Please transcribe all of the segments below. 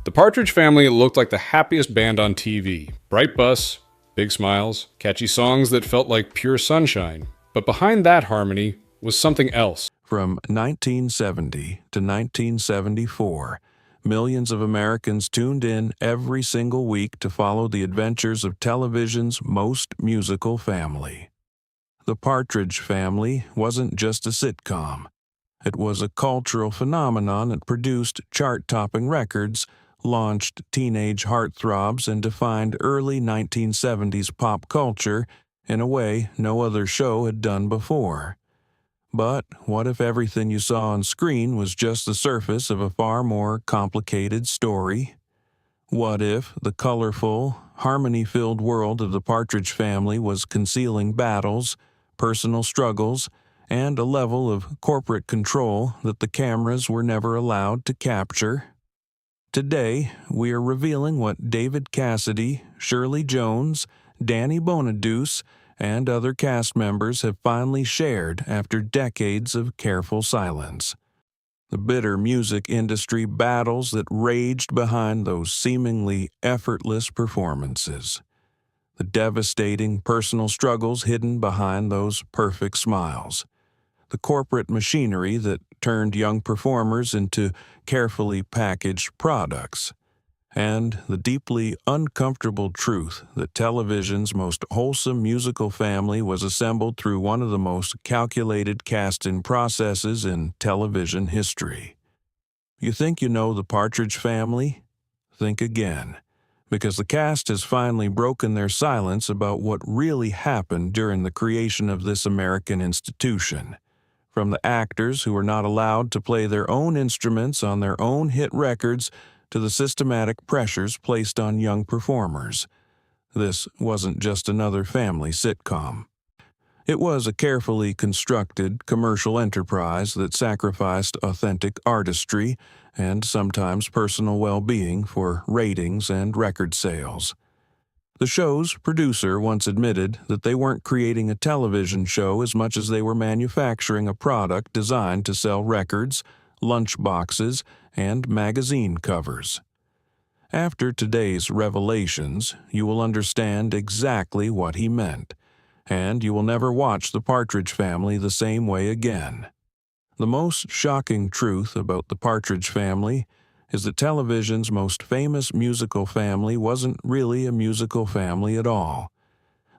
The Partridge Family looked like the happiest band on TV. Bright bus, big smiles, catchy songs that felt like pure sunshine. But behind that harmony was something else. From 1970 to 1974, millions of Americans tuned in every single week to follow the adventures of television's most musical family. The Partridge Family wasn't just a sitcom. It was a cultural phenomenon that produced chart-topping records, launched teenage heartthrobs, and defined early 1970s pop culture in a way no other show had done before. But what if everything you saw on screen was just the surface of a far more complicated story? What if the colorful, harmony-filled world of the Partridge Family was concealing battles, personal struggles, and a level of corporate control that the cameras were never allowed to capture? Today, we are revealing what David Cassidy, Shirley Jones, Danny Bonaduce, and other cast members have finally shared after decades of careful silence. The bitter music industry battles that raged behind those seemingly effortless performances. The devastating personal struggles hidden behind those perfect smiles. The corporate machinery that turned young performers into carefully packaged products. And the deeply uncomfortable truth that television's most wholesome musical family was assembled through one of the most calculated casting processes in television history. You think you know the Partridge Family? Think again, because the cast has finally broken their silence about what really happened during the creation of this American institution. From the actors who were not allowed to play their own instruments on their own hit records to the systematic pressures placed on young performers. This wasn't just another family sitcom. It was a carefully constructed commercial enterprise that sacrificed authentic artistry and sometimes personal well-being for ratings and record sales. The show's producer once admitted that they weren't creating a television show as much as they were manufacturing a product designed to sell records, lunch boxes, and magazine covers. After today's revelations, you will understand exactly what he meant, and you will never watch the Partridge Family the same way again. The most shocking truth about the Partridge Family is that television's most famous musical family wasn't really a musical family at all.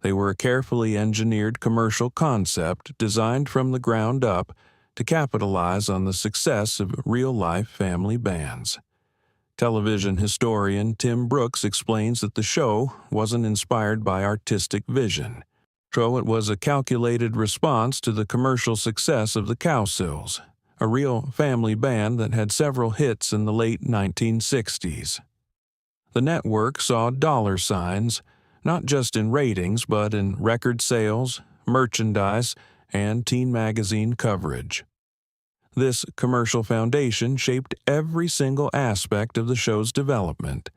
They were a carefully engineered commercial concept designed from the ground up to capitalize on the success of real-life family bands. Television historian Tim Brooks explains that the show wasn't inspired by artistic vision. So it was a calculated response to the commercial success of the Cowsills, a real family band that had several hits in the late 1960s. The network saw dollar signs, not just in ratings but in record sales, merchandise, and teen magazine coverage. This commercial foundation shaped every single aspect of the show's development.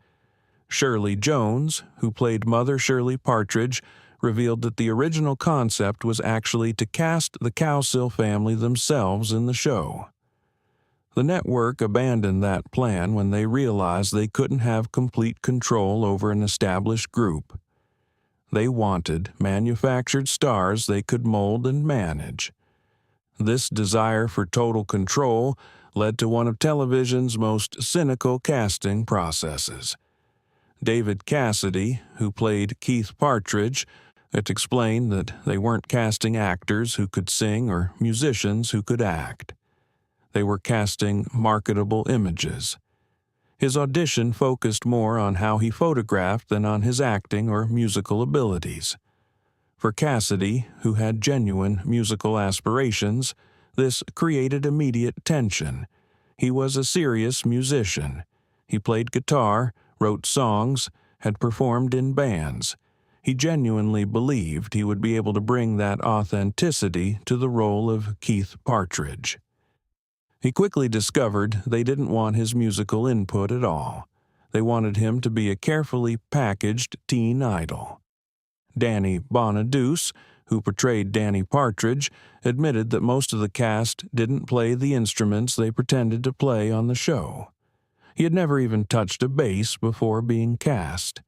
Shirley Jones, who played Mother Shirley Partridge, revealed that the original concept was actually to cast the Cowsill family themselves in the show. The network abandoned that plan when they realized they couldn't have complete control over an established group. They wanted manufactured stars they could mold and manage. This desire for total control led to one of television's most cynical casting processes. David Cassidy, who played Keith Partridge, it explained that they weren't casting actors who could sing or musicians who could act. They were casting marketable images. His audition focused more on how he photographed than on his acting or musical abilities. For Cassidy, who had genuine musical aspirations, this created immediate tension. He was a serious musician. He played guitar, wrote songs, had performed in bands. He genuinely believed he would be able to bring that authenticity to the role of Keith Partridge. He quickly discovered they didn't want his musical input at all. They wanted him to be a carefully packaged teen idol. Danny Bonaduce, who portrayed Danny Partridge, admitted that most of the cast didn't play the instruments they pretended to play on the show. He had never even touched a bass before being cast.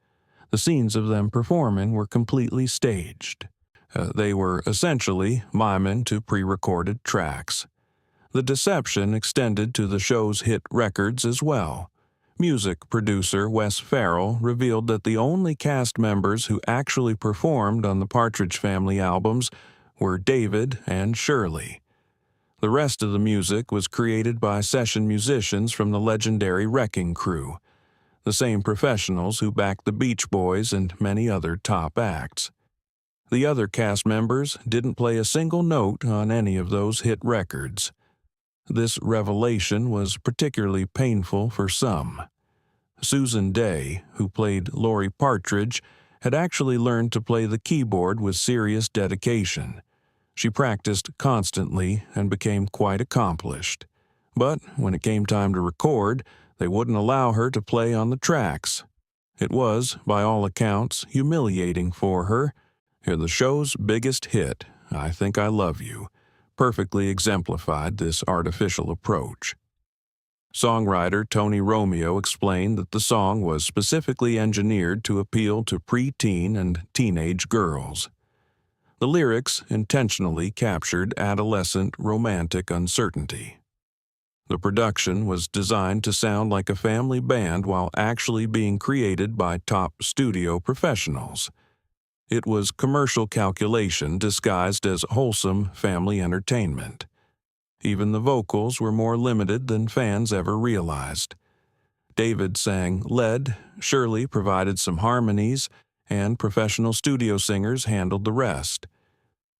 The scenes of them performing were completely staged. They were essentially miming to pre-recorded tracks. The deception extended to the show's hit records as well. Music producer Wes Farrell revealed that the only cast members who actually performed on the Partridge Family albums were David and Shirley. The rest of the music was created by session musicians from the legendary Wrecking Crew, the same professionals who backed the Beach Boys and many other top acts. The other cast members didn't play a single note on any of those hit records. This revelation was particularly painful for some. Susan Day, who played Laurie Partridge, had actually learned to play the keyboard with serious dedication. She practiced constantly and became quite accomplished. But when it came time to record, they wouldn't allow her to play on the tracks. It was, by all accounts, humiliating for her. The show's biggest hit, I Think I Love You, perfectly exemplified this artificial approach. Songwriter Tony Romeo explained that the song was specifically engineered to appeal to preteen and teenage girls. The lyrics intentionally captured adolescent romantic uncertainty. The production was designed to sound like a family band while actually being created by top studio professionals. It was commercial calculation disguised as wholesome family entertainment. Even the vocals were more limited than fans ever realized. David sang lead, Shirley provided some harmonies, and professional studio singers handled the rest.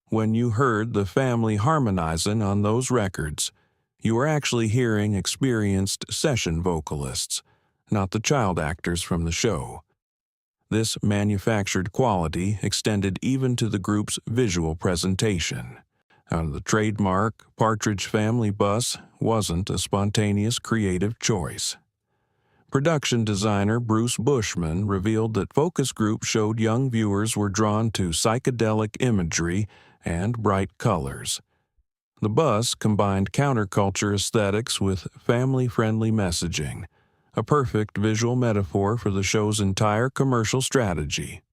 When you heard the family harmonizing on those records, you were actually hearing experienced session vocalists, not the child actors from the show. This manufactured quality extended even to the group's visual presentation. The trademark Partridge Family bus wasn't a spontaneous creative choice. Production designer Bruce Bushman revealed that focus groups showed young viewers were drawn to psychedelic imagery and bright colors. The bus combined counterculture aesthetics with family-friendly messaging, a perfect visual metaphor for the show's entire commercial strategy.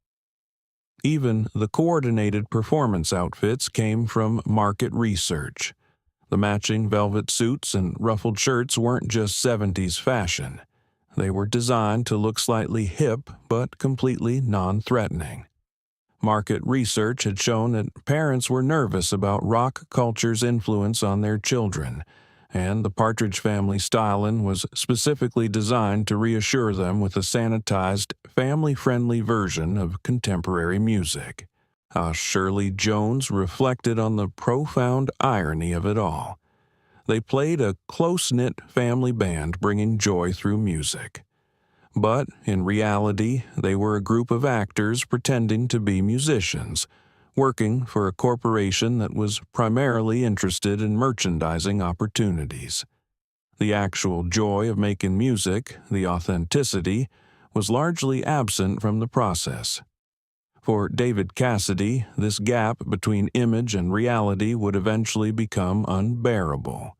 Even the coordinated performance outfits came from market research. The matching velvet suits and ruffled shirts weren't just 70s fashion. They were designed to look slightly hip but completely non-threatening. Market research had shown that parents were nervous about rock culture's influence on their children, and the Partridge Family styling was specifically designed to reassure them with a sanitized, family-friendly version of contemporary music. Shirley Jones reflected on the profound irony of it all. They played a close-knit family band bringing joy through music. But, in reality, they were a group of actors pretending to be musicians, working for a corporation that was primarily interested in merchandising opportunities. The actual joy of making music, the authenticity, was largely absent from the process. For David Cassidy, this gap between image and reality would eventually become unbearable.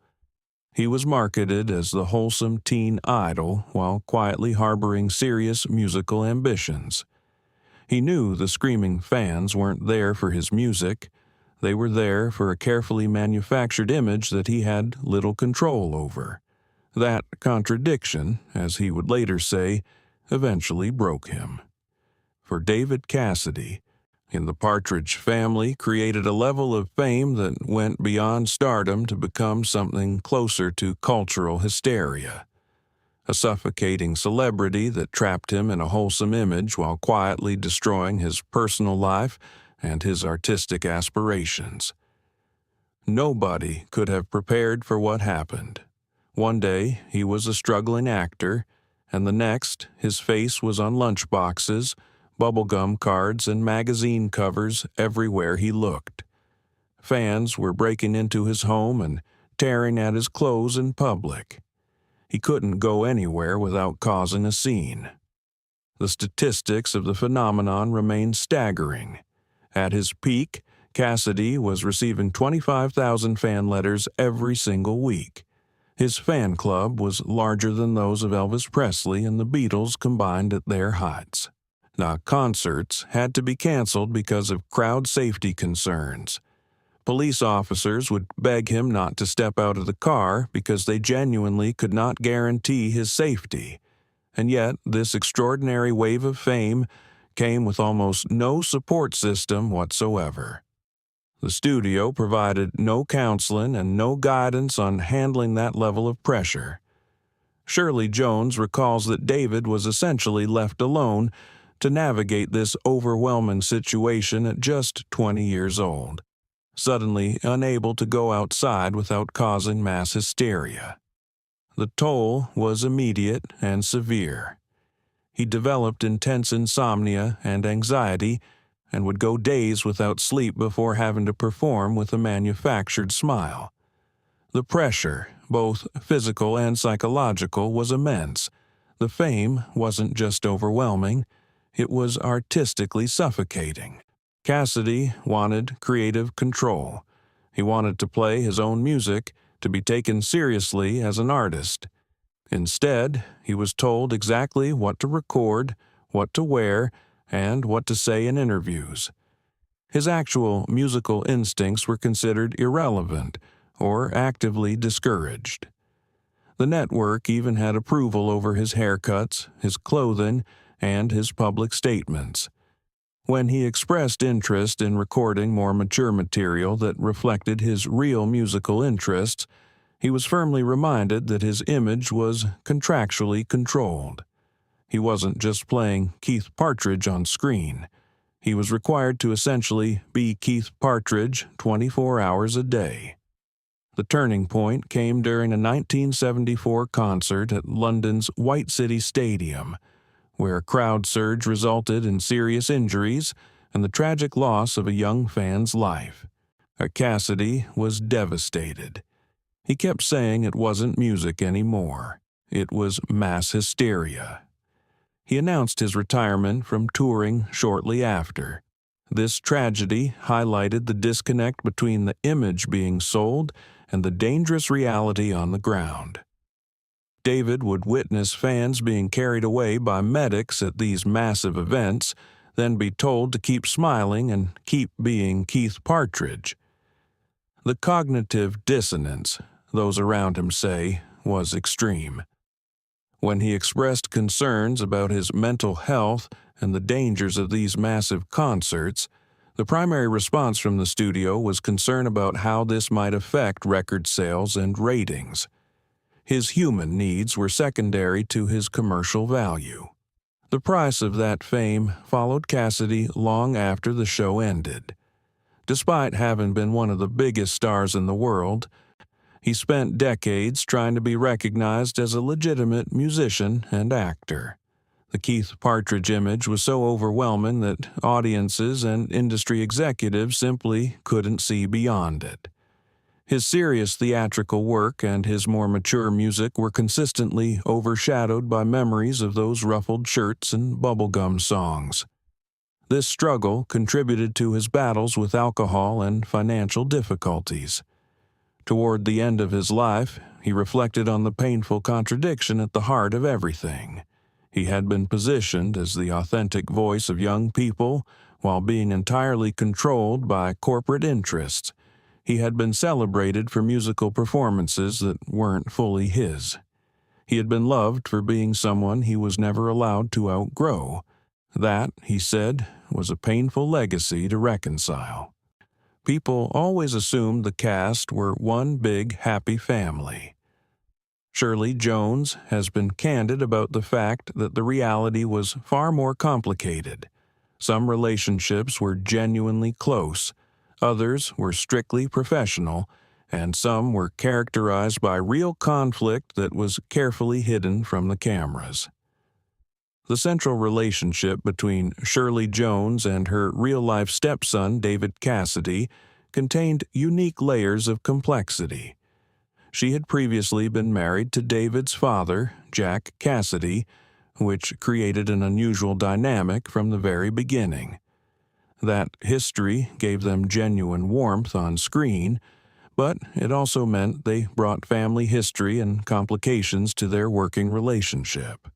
He was marketed as the wholesome teen idol while quietly harboring serious musical ambitions. He knew the screaming fans weren't there for his music. They were there for a carefully manufactured image that he had little control over. That contradiction, as he would later say, eventually broke him. For David Cassidy, in the Partridge Family created a level of fame that went beyond stardom to become something closer to cultural hysteria. A suffocating celebrity that trapped him in a wholesome image while quietly destroying his personal life and his artistic aspirations. Nobody could have prepared for what happened. One day, he was a struggling actor, and the next, his face was on lunchboxes, bubblegum cards, and magazine covers everywhere he looked. Fans were breaking into his home and tearing at his clothes in public. He couldn't go anywhere without causing a scene. The statistics of the phenomenon remained staggering. At his peak, Cassidy was receiving 25,000 fan letters every single week. His fan club was larger than those of Elvis Presley and the Beatles combined at their heights. Now, concerts had to be canceled because of crowd safety concerns. Police officers would beg him not to step out of the car because they genuinely could not guarantee his safety. And yet, this extraordinary wave of fame came with almost no support system whatsoever. The studio provided no counseling and no guidance on handling that level of pressure. Shirley Jones recalls that David was essentially left alone to navigate this overwhelming situation at just 20 years old, suddenly unable to go outside without causing mass hysteria. The toll was immediate and severe. He developed intense insomnia and anxiety and would go days without sleep before having to perform with a manufactured smile. The pressure, both physical and psychological, was immense. The fame wasn't just overwhelming, it was artistically suffocating. Cassidy wanted creative control. He wanted to play his own music, to be taken seriously as an artist. Instead, he was told exactly what to record, what to wear, and what to say in interviews. His actual musical instincts were considered irrelevant or actively discouraged. The network even had approval over his haircuts, his clothing, and his public statements. When he expressed interest in recording more mature material that reflected his real musical interests, he was firmly reminded that his image was contractually controlled. He wasn't just playing Keith Partridge on screen. He was required to essentially be Keith Partridge 24 hours a day. The turning point came during a 1974 concert at London's White City Stadium, where a crowd surge resulted in serious injuries and the tragic loss of a young fan's life. Cassidy was devastated. He kept saying it wasn't music anymore. It was mass hysteria. He announced his retirement from touring shortly after. This tragedy highlighted the disconnect between the image being sold and the dangerous reality on the ground. David would witness fans being carried away by medics at these massive events, then be told to keep smiling and keep being Keith Partridge. The cognitive dissonance, those around him say, was extreme. When he expressed concerns about his mental health and the dangers of these massive concerts, the primary response from the studio was concern about how this might affect record sales and ratings. His human needs were secondary to his commercial value. The price of that fame followed Cassidy long after the show ended. Despite having been one of the biggest stars in the world, he spent decades trying to be recognized as a legitimate musician and actor. The Keith Partridge image was so overwhelming that audiences and industry executives simply couldn't see beyond it. His serious theatrical work and his more mature music were consistently overshadowed by memories of those ruffled shirts and bubblegum songs. This struggle contributed to his battles with alcohol and financial difficulties. Toward the end of his life, he reflected on the painful contradiction at the heart of everything. He had been positioned as the authentic voice of young people while being entirely controlled by corporate interests. He had been celebrated for musical performances that weren't fully his. He had been loved for being someone he was never allowed to outgrow. That, he said, was a painful legacy to reconcile. People always assumed the cast were one big happy family. Shirley Jones has been candid about the fact that the reality was far more complicated. Some relationships were genuinely close, others were strictly professional, and some were characterized by real conflict that was carefully hidden from the cameras. The central relationship between Shirley Jones and her real-life stepson, David Cassidy, contained unique layers of complexity. She had previously been married to David's father, Jack Cassidy, which created an unusual dynamic from the very beginning. That history gave them genuine warmth on screen, But it also meant they brought family history and complications to their working relationship.